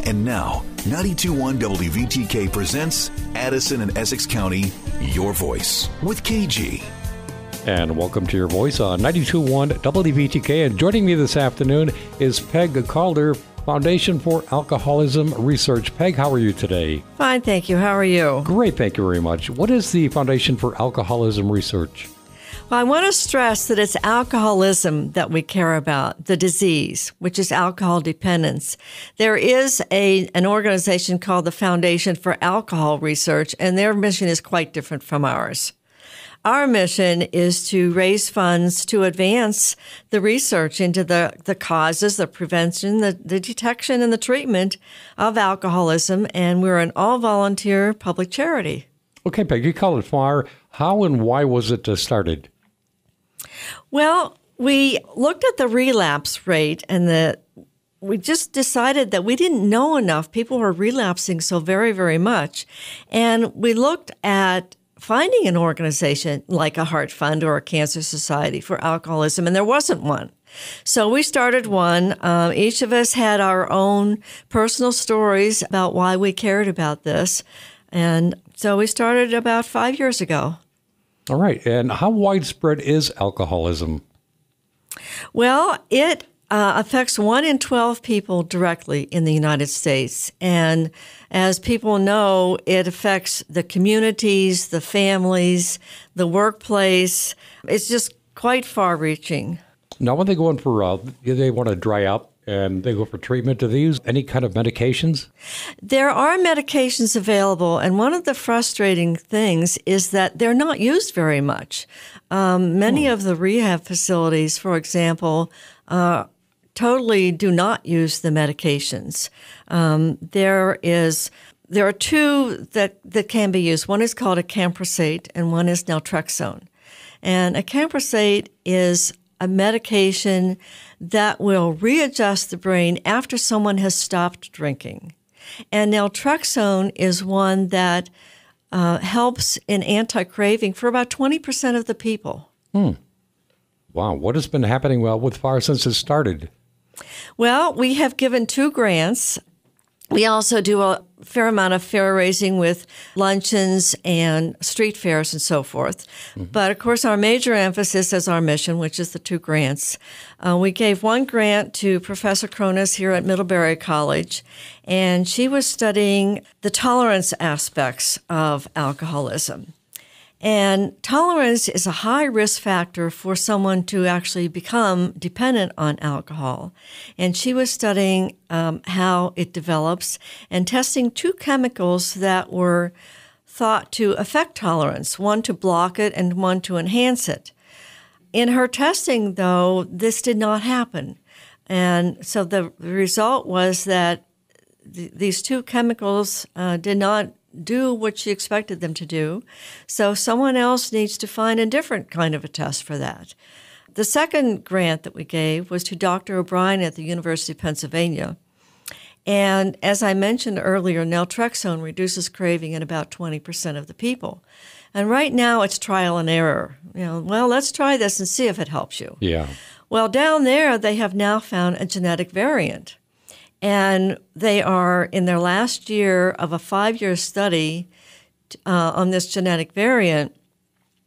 And now, 92.1 WVTK presents Addison and Essex County, Your Voice with KG. And welcome to Your Voice on 92.1 WVTK. And joining me this afternoon is Peg Calder, Foundation for Alcoholism Research. Peg, how are you today? Fine, thank you. How are you? Great, thank you very much. What is the Foundation for Alcoholism Research? Well, I want to stress that it's alcoholism that we care about, the disease, which is alcohol dependence. There is an organization called the Foundation for Alcohol Research, and their mission is quite different from ours. Our mission is to raise funds to advance the research into the causes, the prevention, the detection, and the treatment of alcoholism, and we're an all-volunteer public charity. Okay, Peg, you call it FAR. How and why was it started? Well, we looked at the relapse rate, and we just decided that we didn't know enough. People were relapsing so very, very much, and we looked at finding an organization like a Heart Fund or a Cancer Society for alcoholism, and there wasn't one. So we started one. Each of us had our own personal stories about why we cared about this, and so we started about 5 years ago. All right. And how widespread is alcoholism? Well, it affects 1 in 12 people directly in the United States. And as people know, it affects the communities, the families, the workplace. It's just quite far-reaching. Now, when they go in for, they want to dry up and they go for treatment, do they use any kind of medications? There are medications available, and one of the frustrating things is that they're not used very much. Many of the rehab facilities, for example, totally do not use the medications. There are two that can be used. One is called acamprosate, and one is naltrexone. And acamprosate is a medication that will readjust the brain after someone has stopped drinking. And naltrexone is one that helps in anti-craving for about 20% of the people. Wow. What has been happening with FAR since it started? Well, we have given 2 grants. We also do a fair amount of fair raising with luncheons and street fairs and so forth. Mm-hmm. But, of course, our major emphasis is our mission, which is the 2 grants. We gave 1 grant to Professor Cronus here at Middlebury College, and she was studying the tolerance aspects of alcoholism. And tolerance is a high risk factor for someone to actually become dependent on alcohol. And she was studying how it develops and testing 2 chemicals that were thought to affect tolerance, one to block it and one to enhance it. In her testing, though, this did not happen. And so the result was that these 2 chemicals did not do what she expected them to do. So someone else needs to find a different kind of a test for that. The second grant that we gave was to Dr. O'Brien at the University of Pennsylvania. And as I mentioned earlier, naltrexone reduces craving in about 20% of the people. And right now it's trial and error. Well, let's try this and see if it helps you. Yeah. Well, down there, they have now found a genetic variant. And they are in their last year of a 5-year study on this genetic variant,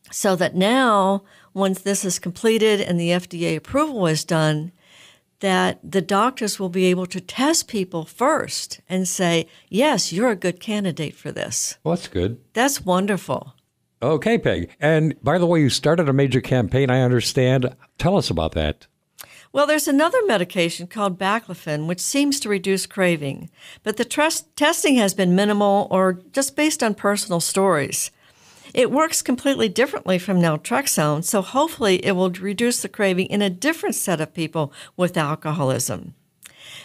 so that now, once this is completed and the FDA approval is done, that the doctors will be able to test people first and say, yes, you're a good candidate for this. Well, that's good. That's wonderful. Okay, Peg. And by the way, you started a major campaign, I understand. Tell us about that. Well, there's another medication called baclofen, which seems to reduce craving, but the testing has been minimal or just based on personal stories. It works completely differently from naltrexone, so hopefully it will reduce the craving in a different set of people with alcoholism.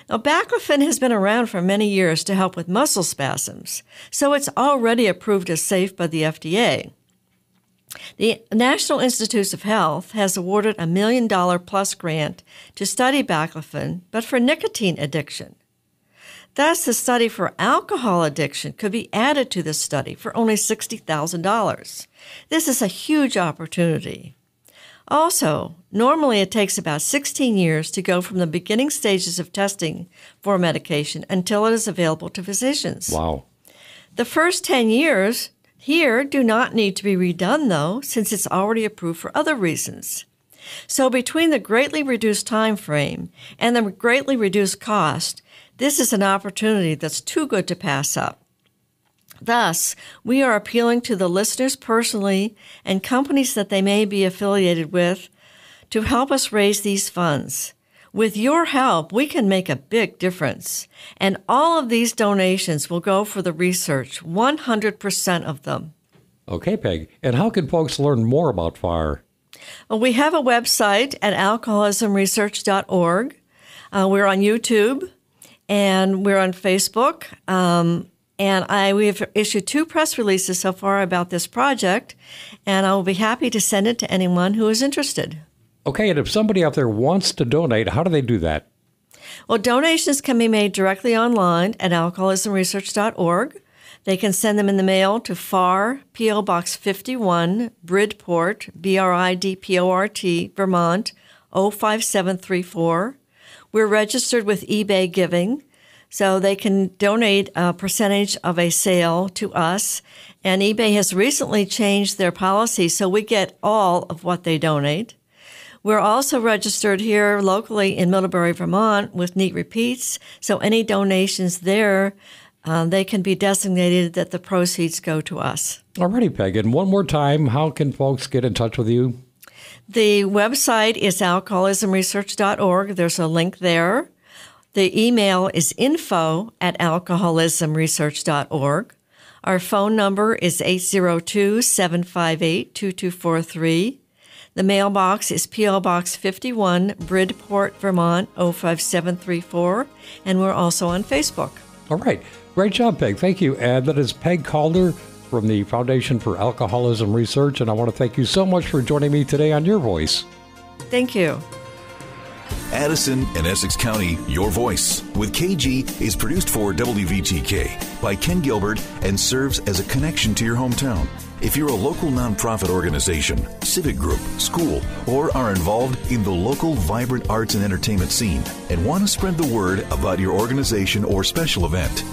Now, baclofen has been around for many years to help with muscle spasms, so it's already approved as safe by the FDA. The National Institutes of Health has awarded a $1 million plus grant to study baclofen, but for nicotine addiction. Thus, the study for alcohol addiction could be added to this study for only $60,000. This is a huge opportunity. Also, normally it takes about 16 years to go from the beginning stages of testing for medication until it is available to physicians. Wow. The first 10 years here do not need to be redone, though, since it's already approved for other reasons. So between the greatly reduced time frame and the greatly reduced cost, this is an opportunity that's too good to pass up. Thus, we are appealing to the listeners personally and companies that they may be affiliated with to help us raise these funds. With your help, we can make a big difference. And all of these donations will go for the research, 100% of them. Okay, Peg. And how can folks learn more about FAR? Well, we have a website at alcoholismresearch.org. We're on YouTube, and we're on Facebook. We have issued 2 press releases so far about this project, and I will be happy to send it to anyone who is interested. Okay, and if somebody out there wants to donate, how do they do that? Well, donations can be made directly online at alcoholismresearch.org. They can send them in the mail to FAR, P.O. Box 51, Bridport, Bridport, Vermont, 05734. We're registered with eBay Giving, so they can donate a percentage of a sale to us. And eBay has recently changed their policy, so we get all of what they donate. We're also registered here locally in Middlebury, Vermont with Neat Repeats, so any donations there, they can be designated that the proceeds go to us. All righty, Peg. And one more time, how can folks get in touch with you? The website is alcoholismresearch.org. There's a link there. The email is info@alcoholismresearch.org. Our phone number is 802-758-2243. The mailbox is P.O. Box 51, Bridport, Vermont, 05734, and we're also on Facebook. All right. Great job, Peg. Thank you. And that is Peg Calder from the Foundation for Alcoholism Research, and I want to thank you so much for joining me today on Your Voice. Thank you. Addison and Essex County, Your Voice with KG is produced for WVTK by Ken Gilbert and serves as a connection to your hometown. If you're a local nonprofit organization, civic group, school, or are involved in the local vibrant arts and entertainment scene and want to spread the word about your organization or special event,